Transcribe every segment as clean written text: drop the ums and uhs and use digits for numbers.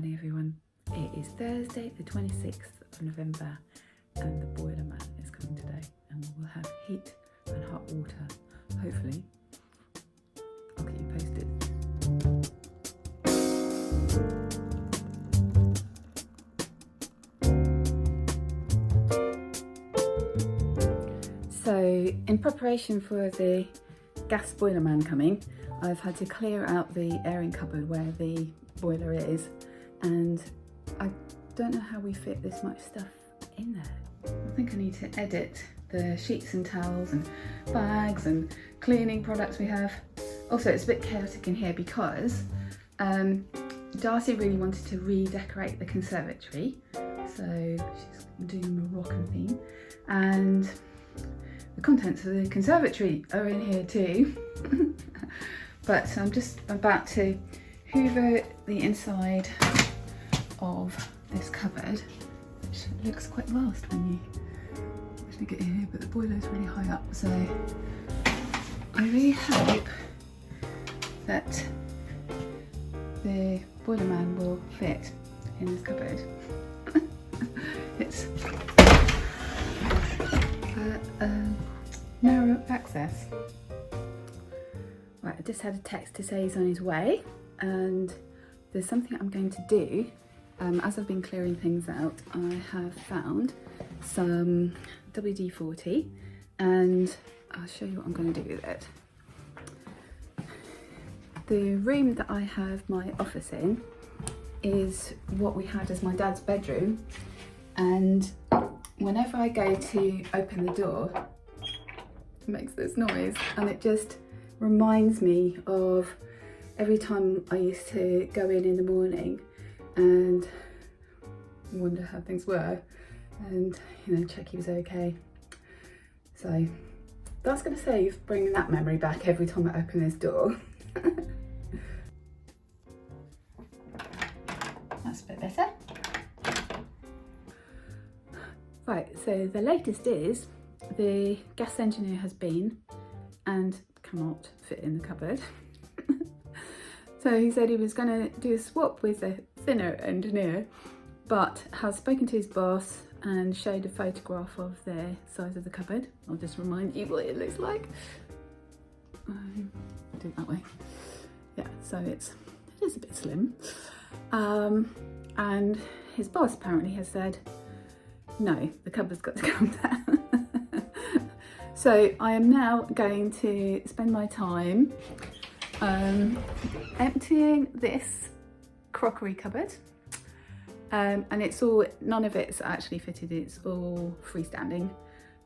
morning everyone. It is Thursday the 26th of November and the boiler man is coming today and we'll have heat and hot water, hopefully. I'll keep you posted. So in preparation for the gas boiler man coming, I've had to clear out the airing cupboard where the boiler is, and I don't know how we fit this much stuff in there. I think I need to edit the sheets and towels and bags and cleaning products we have. Also, it's a bit chaotic in here because Darcy really wanted to redecorate the conservatory, so she's doing a Moroccan theme, and the contents of the conservatory are in here too. But I'm just about to hoover the inside of this cupboard, which looks quite vast when you actually get here, but the boiler is really high up, so I really hope that the boiler man will fit in this cupboard. It's narrow access. Right, I just had a text to say he's on his way, and there's something I'm going to do. As I've been clearing things out, I have found some WD-40 and I'll show you what I'm going to do with it. The room that I have my office in is what we had as my dad's bedroom, and whenever I go to open the door, it makes this noise, and it just reminds me of every time I used to go in the morning and wonder how things were and, you know, check he was okay. So that's going to save bringing that memory back every time I open this door. That's a bit better. Right, so the latest is the gas engineer has been and cannot fit in the cupboard. So he said he was going to do a swap with a thinner engineer, but has spoken to his boss and showed a photograph of the size of the cupboard. I'll just remind you what it looks like. Do it that way. Yeah, so it is a bit slim. And his boss apparently has said, no, the cupboard's got to come down. So I am now going to spend my time emptying this crockery cupboard, and it's all, none of it's actually fitted, it's all freestanding,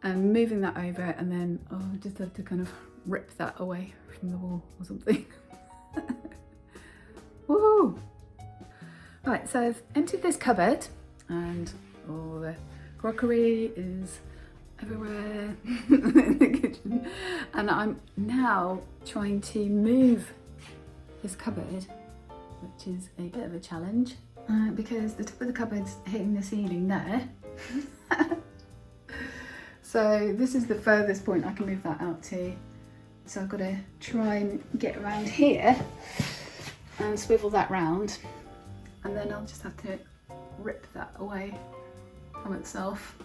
and moving that over, and then I'll just have to kind of rip that away from the wall or something. Woohoo! Right, so I've emptied this cupboard and all the crockery is everywhere in the kitchen, and I'm now trying to move this cupboard, which is a bit of a challenge because the top of the cupboard's hitting the ceiling there. So this is the furthest point I can move that out to, so I've got to try and get around here and swivel that round, and then I'll just have to rip that away from itself.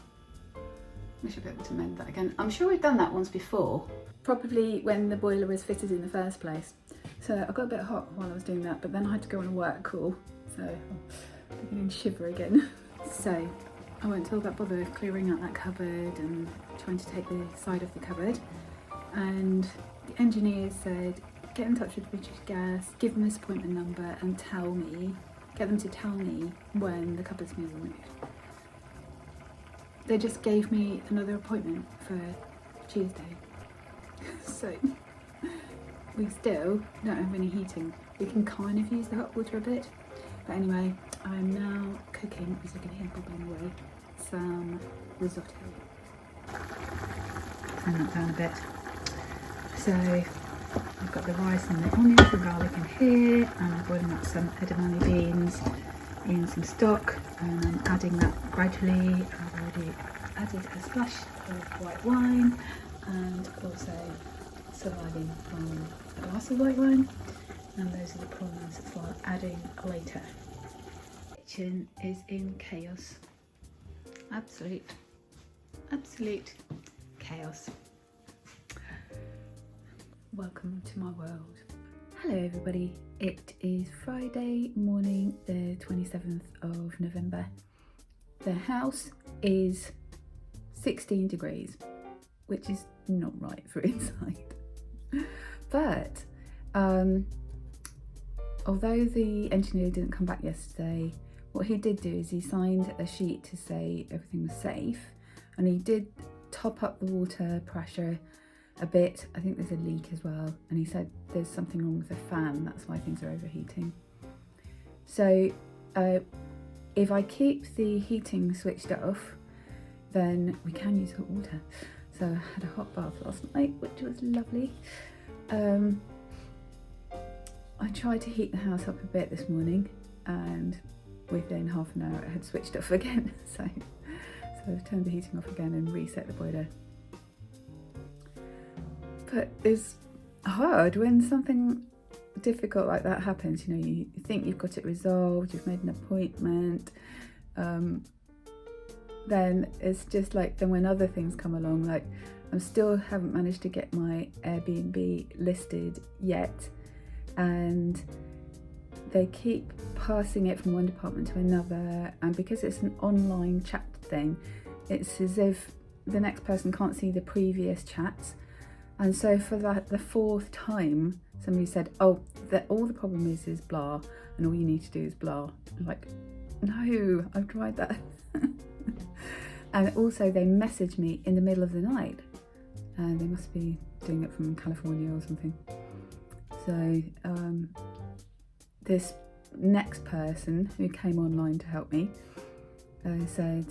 I should be able to mend that again. I'm sure we've done that once before, probably when the boiler was fitted in the first place. So I got a bit hot while I was doing that, but then I had to go on a work call, so I'm beginning to shiver again. So I won't till that bother clearing out that cupboard and trying to take the side of the cupboard. And the engineer said, get in touch with British Gas, give them this appointment number and get them to tell me when the cupboard's being removed. They just gave me another appointment for Tuesday. So we still don't have any heating. We can kind of use the hot water a bit. But anyway, I'm now cooking, as you can hear bubbling away, some risotto. Turn that down a bit. So I've got the rice and the onions and garlic in here, and I'm boiling up some edamame beans in some stock, and I'm adding that gradually. I've already added a splash of white wine and also surviving from a glass of white wine, and those are the prawns that I'll adding later. kitchen is in chaos. Absolute chaos. Welcome to my world. Hello everybody, it is Friday morning, the 27th of November. The house is 16 degrees, which is not right for inside. But although the engineer didn't come back yesterday, what he did do is he signed a sheet to say everything was safe, and he did top up the water pressure a bit. I think there's a leak as well, and he said there's something wrong with the fan, that's why things are overheating. So if I keep the heating switched off, then we can use hot water. So I had a hot bath last night, which was lovely. I tried to heat the house up a bit this morning, and within half an hour it had switched off again. So I've turned the heating off again and reset the boiler. But it's hard when something difficult like that happens. You know, you think you've got it resolved, you've made an appointment, then it's just like, then when other things come along, like I still haven't managed to get my Airbnb listed yet, and they keep passing it from one department to another, and because it's an online chat thing, it's as if the next person can't see the previous chats. And so for the fourth time, somebody said, oh, all the problem is blah, and all you need to do is blah. I'm like, no, I've tried that. And also they messaged me in the middle of the night, and they must be doing it from California or something. So this next person who came online to help me said,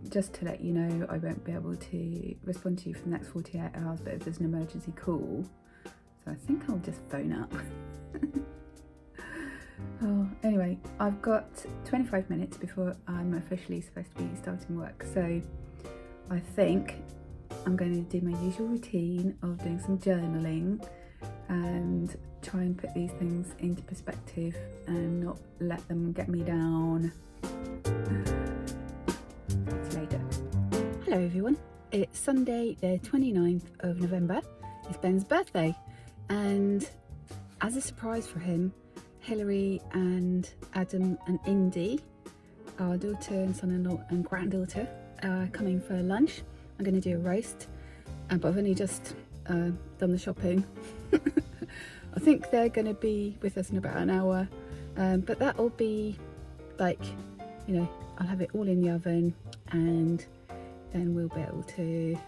just to let you know, I won't be able to respond to you for the next 48 hours, but if there's an emergency call. So I think I'll just phone up. Oh, anyway, I've got 25 minutes before I'm officially supposed to be starting work. So I think I'm going to do my usual routine of doing some journaling and try and put these things into perspective and not let them get me down. See you later. Hello everyone, it's Sunday the 29th of November. It's Ben's birthday, and as a surprise for him, Hilary and Adam and Indy, our daughter and son-in-law and granddaughter, are coming for lunch. I'm going to do a roast, but I've only just done the shopping. I think they're going to be with us in about an hour, but that'll be like, you know, I'll have it all in the oven, and then we'll be able to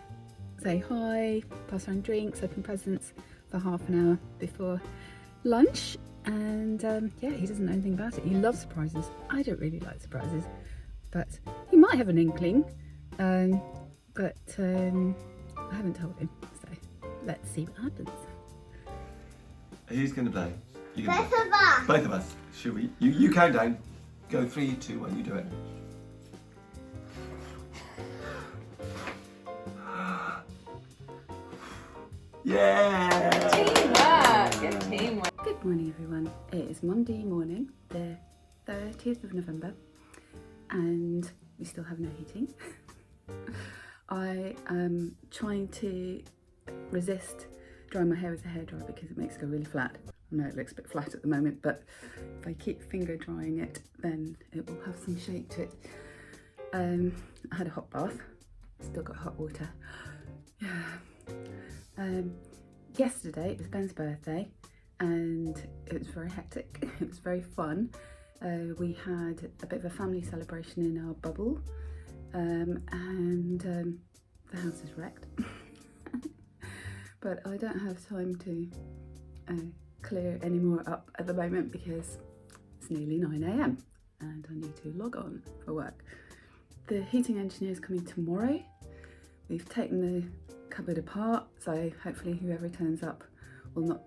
say hi, pass around drinks, open presents for half an hour before lunch. And yeah, he doesn't know anything about it. He loves surprises. I don't really like surprises, but he might have an inkling, but I haven't told him, so let's see what happens. Who's going to play? Both of us. Both of us. Should we? You count down. Go 3, 2, 1. You do it. Yeah! Teamwork! Good teamwork. Good morning everyone. It is Monday morning, the 30th of November, and we still have no heating. I am trying to resist drying my hair with a hairdryer because it makes it go really flat. I know it looks a bit flat at the moment, but if I keep finger drying it, then it will have some shape to it. I had a hot bath, still got hot water. Yesterday it was Ben's birthday, and it was very hectic. It was very fun. We had a bit of a family celebration in our bubble, and the house is wrecked. But I don't have time to clear any more up at the moment because it's nearly 9 AM and I need to log on for work. The heating engineer is coming tomorrow. We've taken the cupboard apart, so hopefully whoever turns up will not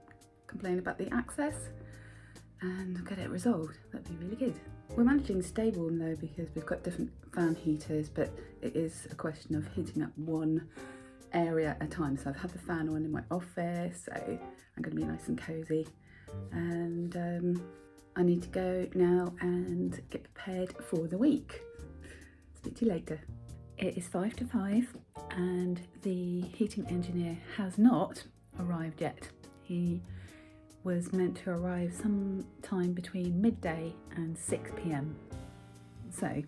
complain about the access and get it resolved. That'd be really good. We're managing to stay warm though because we've got different fan heaters, but it is a question of heating up one area at a time. So I've had the fan on in my office, so I'm going to be nice and cozy, and I need to go now and get prepared for the week. Speak to you later. It is 5 to 5 and the heating engineer has not arrived yet. He was meant to arrive sometime between midday and 6 p.m. So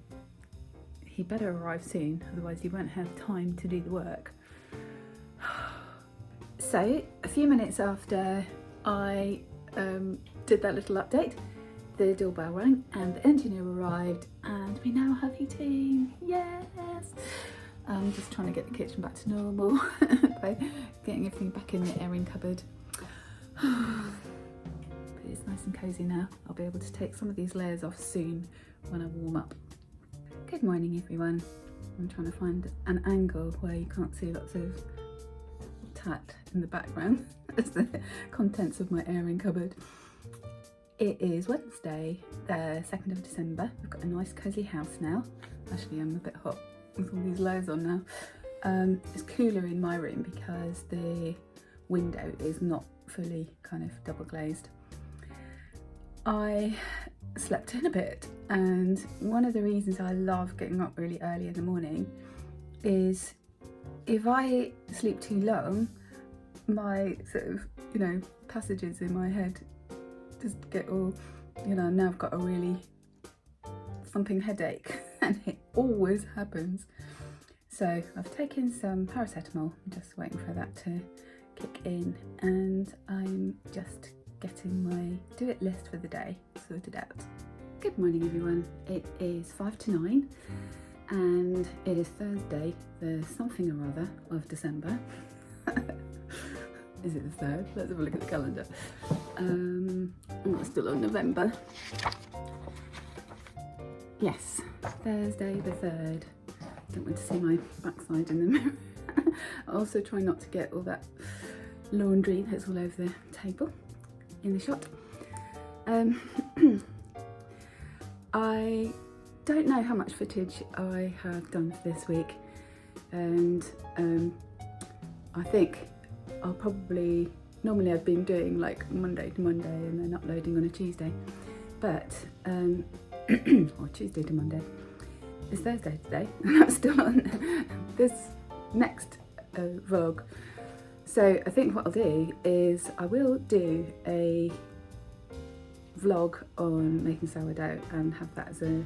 he better arrive soon, otherwise he won't have time to do the work. So a few minutes after I did that little update, the doorbell rang and the engineer arrived and we now have heating. Yes! I'm just trying to get the kitchen back to normal by getting everything back in the airing cupboard. But it's nice and cosy now. I'll be able to take some of these layers off soon when I warm up. Good morning everyone. I'm trying to find an angle where you can't see lots of tat in the background as the contents of my airing cupboard. It is Wednesday, the 2nd of December. We've got a nice cosy house now. Actually, I'm a bit hot with all these layers on now. It's cooler in my room because the window is not fully kind of double glazed. I slept in a bit, and one of the reasons I love getting up really early in the morning is if I sleep too long, my sort of, passages in my head just get all, now I've got a really thumping headache and it always happens. So I've taken some paracetamol, I'm just waiting for that to kick in, and I'm just getting my do it list for the day sorted out. Good morning everyone, it is 5 to 9 and it is Thursday, the something or other of December. Is it the 3rd? Let's have a look at the calendar. We're still on November. Yes, Thursday the 3rd. Don't want to see my backside in the mirror. I also try not to get all that laundry that's all over the table in the shot. I don't know how much footage I have done for this week, and I think I'll probably, normally I've been doing like Monday to Monday and then uploading on a Tuesday, but or Tuesday to Monday. It's Thursday today and I'm still on this next vlog. So I think what I'll do is I will do a vlog on making sourdough and have that as an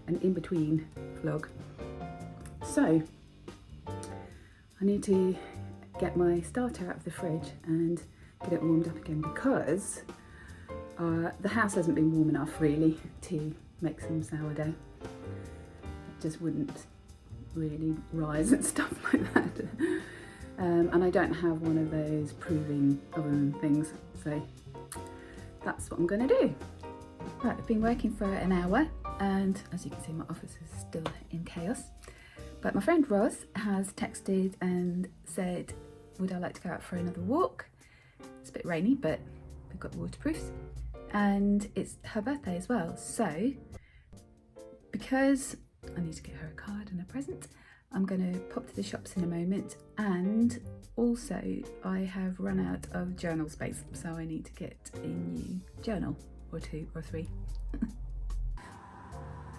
in-between vlog. So I need to get my starter out of the fridge and get it warmed up again because the house hasn't been warm enough really to make some sourdough. It just wouldn't really rise and stuff like that. And I don't have one of those proving oven things, so that's what I'm going to do. Right, I've been working for an hour and as you can see my office is still in chaos. But my friend Roz has texted and said, would I like to go out for another walk? It's a bit rainy, but we've got waterproofs. And it's her birthday as well. So, because I need to get her a card and a present, I'm going to pop to the shops in a moment. And also, I have run out of journal space, so I need to get a new journal, or 2 or 3.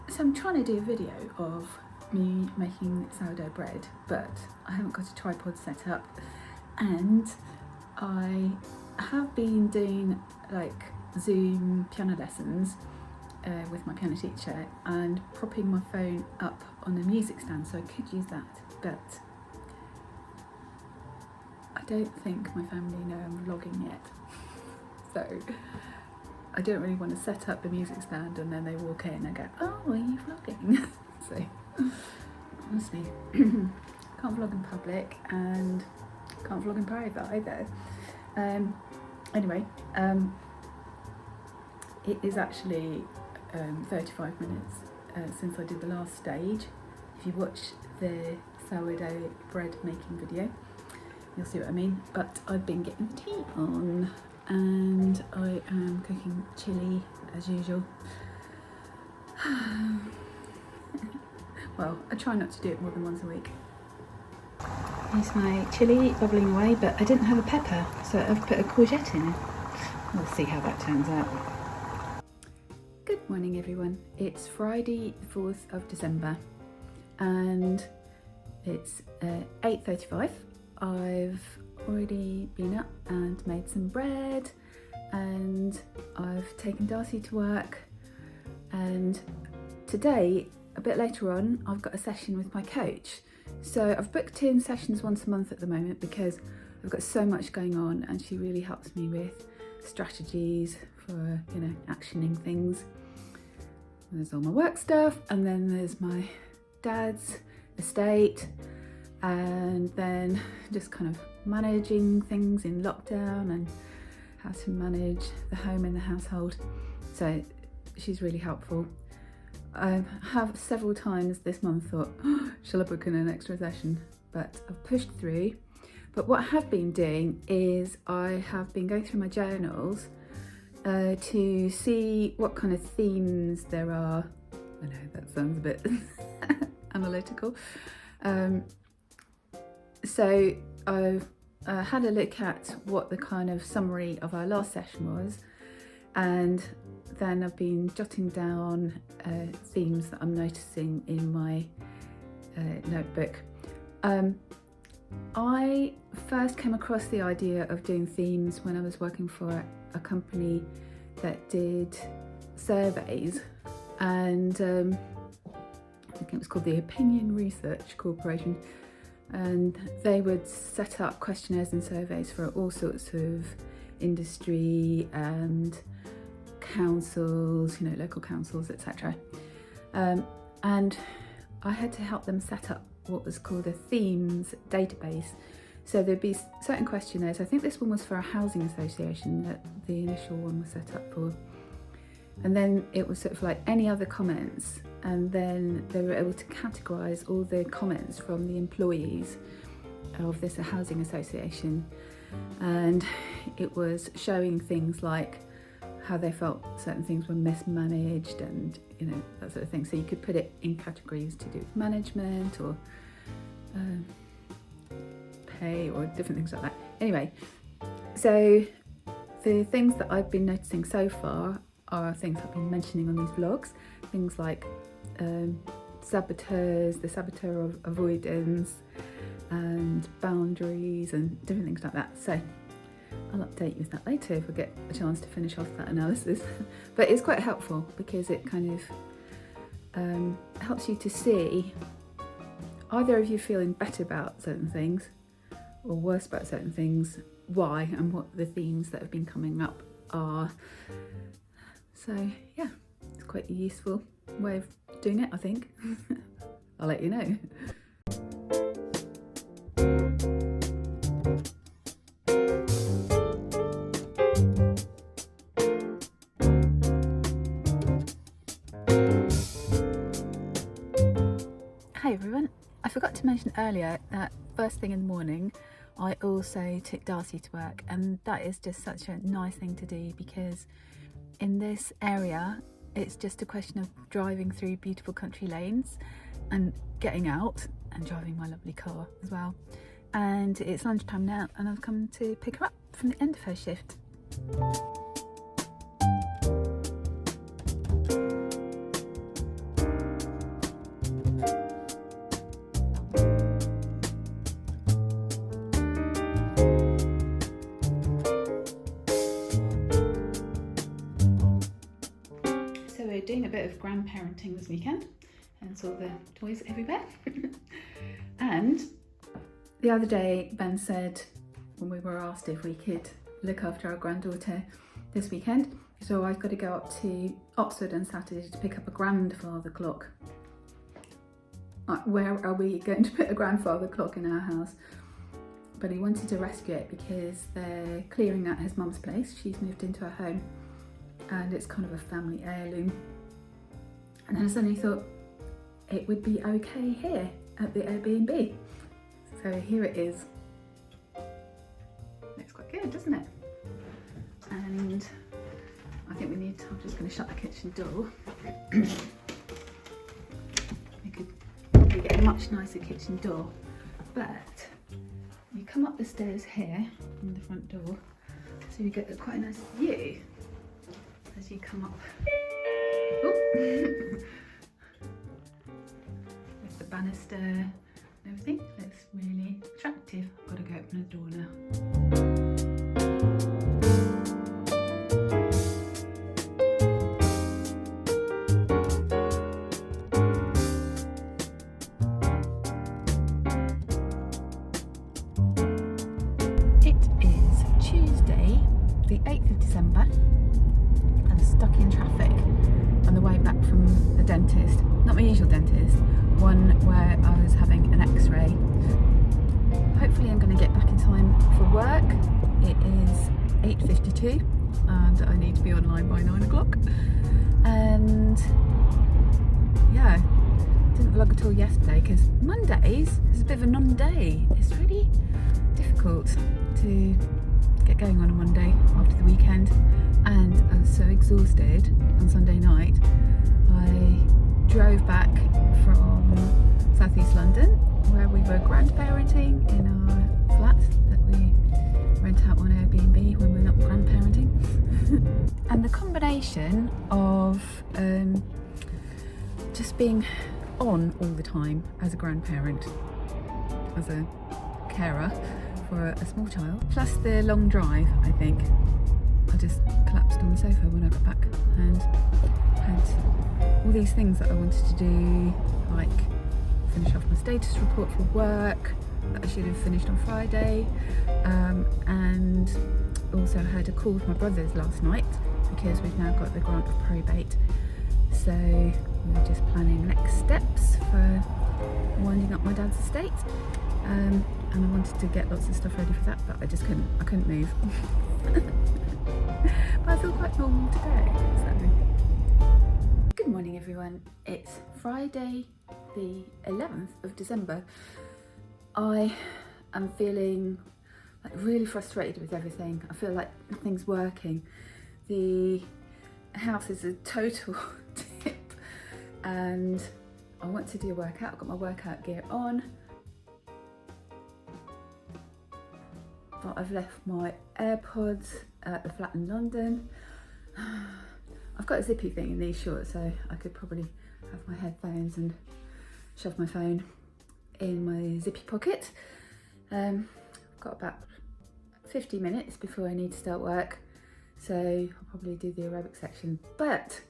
So I'm trying to do a video of me making sourdough bread, but I haven't got a tripod set up, and I have been doing like Zoom piano lessons with my piano teacher and propping my phone up on a music stand, so I could use that, but I don't think my family know I'm vlogging yet, so I don't really want to set up the music stand and then they walk in and go, oh, are you vlogging? So honestly, can't vlog in public and can't vlog in private either. Anyway, it is actually 35 minutes since I did the last stage. If you watch the sourdough bread making video, you'll see what I mean. But I've been getting the tea on and I am cooking chilli as usual. Well, I try not to do it more than once a week. Here's my chilli bubbling away, but I didn't have a pepper, so I've put a courgette in. We'll see how that turns out. morning everyone. It's Friday the 4th of December and it's 8:35. I've already been up and made some bread and I've taken Darcy to work, and today, a bit later on, I've got a session with my coach. So I've booked in sessions once a month at the moment because I've got so much going on, and she really helps me with strategies for, you know, actioning things. There's all my work stuff, and then there's my dad's estate, and then just kind of managing things in lockdown and how to manage the home and the household. So she's really helpful. I have several times this month thought, oh, shall I book in an extra session? But I've pushed through. But what I have been doing is I have been going through my journals to see what kind of themes there are. I know that sounds a bit analytical. So I've had a look at what the kind of summary of our last session was, and then I've been jotting down themes that I'm noticing in my notebook. I first came across the idea of doing themes when I was working for a company that did surveys, and I think it was called the Opinion Research Corporation, and they would set up questionnaires and surveys for all sorts of industry and councils, you know, local councils, etc. And I had to help them set up what was called a themes database. So there'd be certain questionnaires. I think this one was for a housing association that the initial one was set up for. And then it was sort of like any other comments, and then they were able to categorise all the comments from the employees of this housing association. And it was showing things like how they felt certain things were mismanaged and, you know, that sort of thing. So you could put it in categories to do with management or pay or different things like that. Anyway, so the things that I've been noticing so far are things I've been mentioning on these vlogs, things like saboteurs, the saboteur of avoidance, and boundaries and different things like that. So I'll update you with that later if I get a chance to finish off that analysis. But it's quite helpful because it kind of helps you to see, either of you feeling better about certain things or worse about certain things, why, and what the themes that have been coming up are. So yeah, it's quite a useful way of doing it, I think. I'll let you know. Hi everyone, I forgot to mention earlier that first thing in the morning I also took Darcy to work, and that is just such a nice thing to do because in this area it's just a question of driving through beautiful country lanes and getting out and driving my lovely car as well. And it's lunchtime now and I've come to pick her up from the end of her shift. So we're doing a bit of grandparenting this weekend, and saw the toys everywhere. And the other day Ben said, when we were asked if we could look after our granddaughter this weekend, so I've got to go up to Oxford on Saturday to pick up a grandfather clock. Where are we going to put a grandfather clock in our house? But he wanted to rescue it because they're clearing out his mum's place. She's moved into her home and it's kind of a family heirloom. And then I suddenly thought it would be okay here at the Airbnb. So here it is. Looks quite good, doesn't it? And I think we need to, I'm just going to shut the kitchen door. We could probably get a much nicer kitchen door, but you come up the stairs here from the front door, so you get quite a nice view as you come up. Oh, With the banister and everything, looks really attractive. I've got to go open the door now. The 8th of December. I'm stuck in traffic on the way back from the dentist. Not my usual dentist, one where I was having an x-ray. Hopefully I'm going to get back in time for work. It is 8:52 and I need to be online by 9 o'clock. And yeah, didn't vlog at all yesterday because Mondays is a bit of a non-day. It's really difficult to get going on a Monday after the weekend, and I was so exhausted on Sunday night. I drove back from southeast London where we were grandparenting in our flat that we rent out on Airbnb when we're not grandparenting. And the combination of just being on all the time as a grandparent, as a carer for a small child, plus the long drive, I think. I just collapsed on the sofa when I got back and had all these things that I wanted to do, like finish off my status report for work that I should have finished on Friday, and also had a call with my brothers last night because we've now got the grant of probate, so we're just planning next steps for winding up my dad's estate. And I wanted to get lots of stuff ready for that, but I just couldn't move. But I feel quite normal today, so. Good morning everyone, it's Friday the 11th of December. I am feeling like really frustrated with everything. I feel like nothing's working. The house is a total tip and I want to do a workout. I've got my workout gear on. But I've left my AirPods at the flat in London. I've got a zippy thing in these shorts, so I could probably have my headphones and shove my phone in my zippy pocket. I've got about 50 minutes before I need to start work, so I'll probably do the aerobic section. But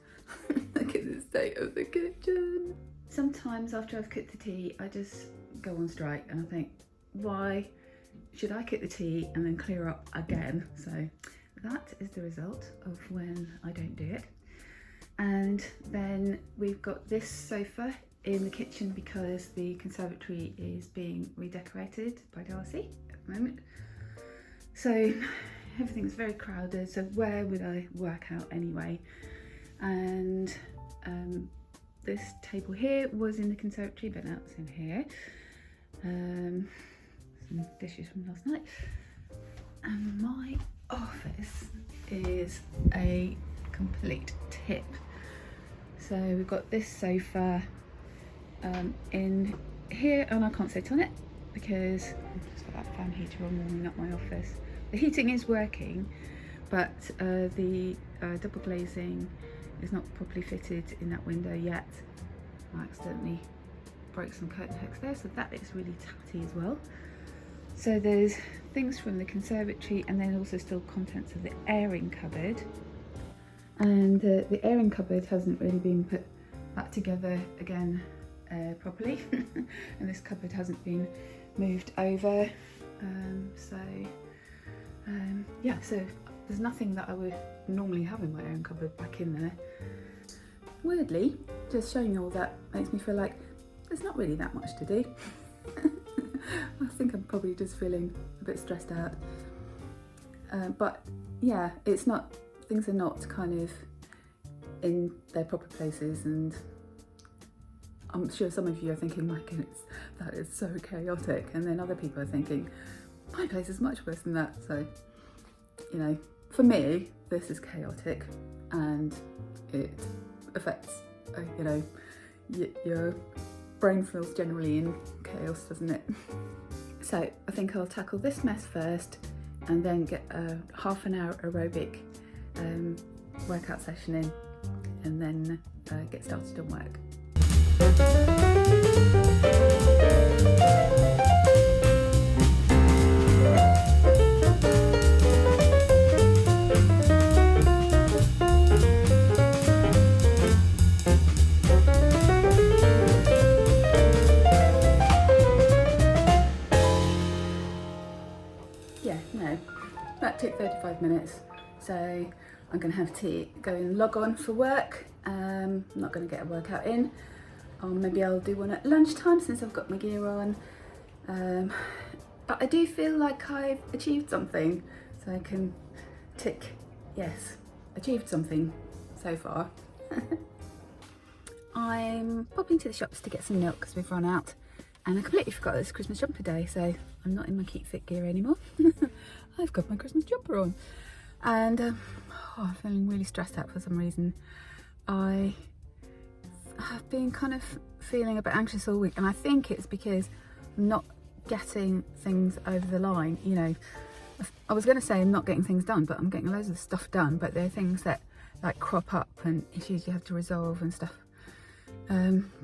look at the state of the kitchen. Sometimes after I've cooked the tea, I just go on strike and I think, why should I cook the tea and then clear up again? So that is the result of when I don't do it. And then we've got this sofa in the kitchen because the conservatory is being redecorated by Darcy at the moment. So everything's very crowded, so where would I work out anyway? And this table here was in the conservatory, but now it's in here. Some dishes from last night. And my office is a complete tip. So we've got this sofa in here, and I can't sit on it because I've just got that fan heater on warming up my office. The heating is working, but the double glazing is not properly fitted in that window yet. I accidentally broke some curtain hooks there, so that is really tatty as well. So there's things from the conservatory and then also still contents of the airing cupboard. And the airing cupboard hasn't really been put back together again properly. And this cupboard hasn't been moved over. Yeah, so there's nothing that I would normally have in my airing cupboard back in there. Weirdly, just showing you all that makes me feel like there's not really that much to do. I think I'm probably just feeling a bit stressed out. But yeah, it's not, things are not kind of in their proper places, and I'm sure some of you are thinking, my goodness, that is so chaotic. And then other people are thinking, my place is much worse than that. So, you know, for me, this is chaotic and it affects, you know, your brain feels generally in chaos, doesn't it? So I think I'll tackle this mess first and then get a half an hour aerobic workout session in, and then get started on work. Yeah, no, that took 35 minutes, so I'm going to have to go and log on for work. I'm not going to get a workout in, or maybe I'll do one at lunchtime since I've got my gear on. But I do feel like I've achieved something, so I can tick, yes, achieved something so far. I'm popping to the shops to get some milk because we've run out, and I completely forgot it's Christmas jumper day, so I'm not in my cute fit gear anymore. I've got my Christmas jumper on, and I'm feeling really stressed out for some reason. I have been kind of feeling a bit anxious all week, and I think it's because I'm not getting things over the line. You know, I was going to say I'm not getting things done, but I'm getting loads of stuff done, but there are things that like crop up and issues you have to resolve and stuff.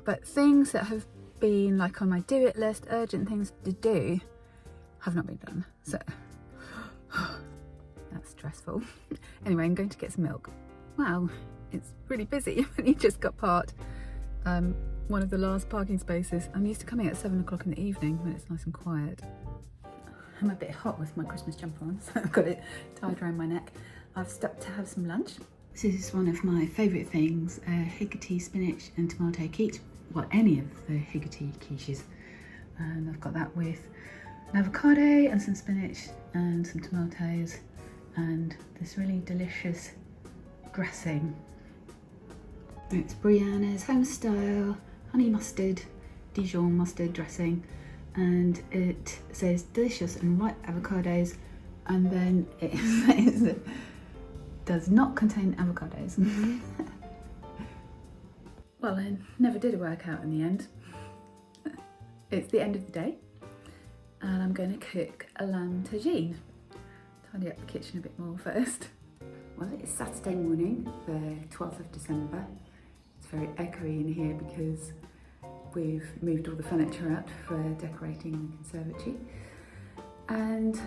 But things that have been like on my do it list, urgent things to do, have not been done, so that's stressful. Anyway, I'm going to get some milk. Wow, it's really busy. I've only just got parked one of the last parking spaces. I'm used to coming at 7 o'clock in the evening when it's nice and quiet. I'm a bit hot with my Christmas jumper on, so I've got it tied around my neck. I've stopped to have some lunch. This is one of my favourite things, higgidy spinach and tomato quiche. Well, any of the higgidy quiches. And I've got that with an avocado and some spinach and some tomatoes and this really delicious dressing. It's Brianna's home style honey mustard, Dijon mustard dressing, and it says delicious and ripe avocados, and then it says does not contain avocados. Well, I never did a workout in the end. It's the end of the day, and I'm going to cook a lamb tagine. Tidy up the kitchen a bit more first. Well, it's Saturday morning, the 12th of December. It's very echoey in here because we've moved all the furniture out for decorating the conservatory. And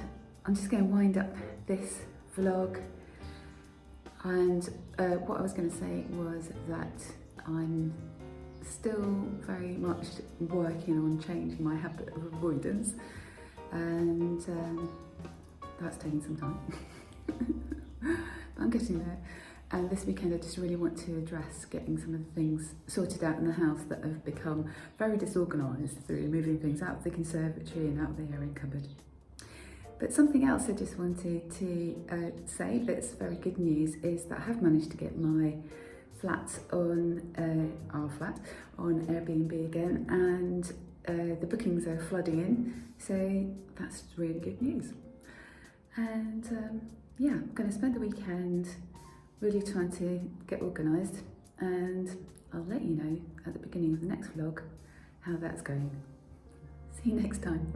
I'm just going to wind up this vlog. And what I was going to say was that I'm still very much working on changing my habit of avoidance, and that's taking some time. But I'm getting there. And this weekend I just really want to address getting some of the things sorted out in the house that have become very disorganised through moving things out of the conservatory and out of the airing cupboard. But something else I just wanted to say that's very good news is that I have managed to get my flat on, our flat on Airbnb again, and the bookings are flooding in, so that's really good news. And yeah, I'm going to spend the weekend really trying to get organised, and I'll let you know at the beginning of the next vlog how that's going. See you next time.